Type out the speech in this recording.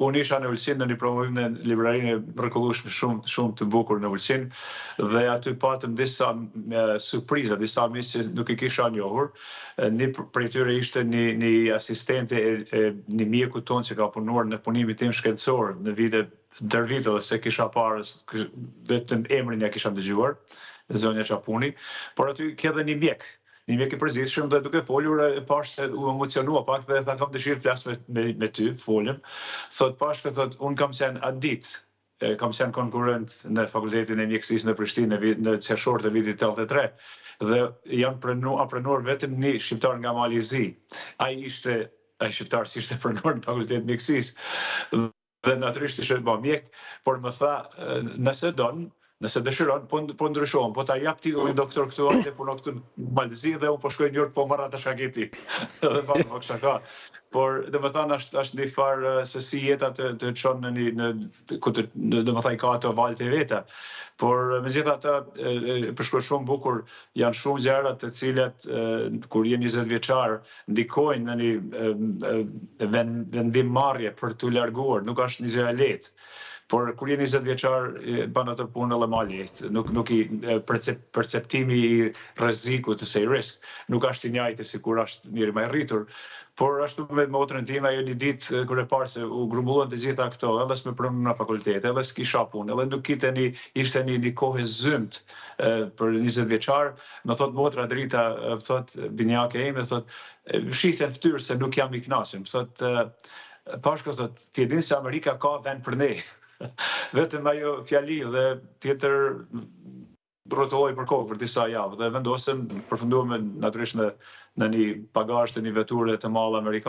unë isha në Ulsin në një promovim në librarinë e mrekullueshme shumë të bukur në Ulsin dhe aty patëm disa surpriza, disa misë që nuk i kisha njohur. Një prej tyre ishte një asistente e një mjeku tonë që ka punuar në punimin tim shkencor në ndër vite dhe se kisha parë, vetëm emrin ja kisha dëgjuar, zonja Çapuni, por aty ke edhe një mjek i përzitshëm dhe duke folur e pash se u emocionua pak dhe tha kam dëshirë të flas me ty, folëm. Thot pash që thot unë kam qenë atë ditë kam qenë konkurrent në Fakultetin e Mjekësisë në Prishtinë në qershor të vitit 83 dhe janë pranuar vetëm një shqiptar nga Mali i Zi. Ai shqiptar që ishte pranuar në Fakultetin e Mjekësisë dhe natyrisht ishte mjek, por më tha nëse dëshiron, po ndryshon, po ta jap titullin doktor këtu, ajde puno këtu në Malzi dhe unë po shkoj në New York, po marr atë shaketi. Dhe pak shaka. Por domethënë është një farë se si jeta të çon në domethënë ka ato valte veta. Por megjithatë përshkruaj shumë bukur, janë shumë gjëra të cilat kur je 20 vjeçar ndikojnë në një vendimmarrje për t'u larguar, nuk është një gjë e lehtë. Por kur je 20 vjeçar bën atë punë edhe më lehtë. Nuk i perceptimi i rrezikut ose i risk nuk është i njëjtë si kur është njëri më i rritur. Por ashtu me motrën time ajo një ditë kur e parë se u grumbulluan të gjitha këto, edhe s'më pronun në fakultet, edhe s'kisha punë, edhe nuk ishte një kohë e zymt për 20 vjeçar, më thot motra Drita, thot binjake ime, thot shithen fytyrë se nuk jam i kënaqur. Thot Pashko thot ti e din se Amerika ka vend për ne. Vetëm ajo fjali dhe tjetër rrotulloi për kohë për disa javë dhe vendosëm përfunduam natyrisht në një bagazh të një veture të madhe amerikane.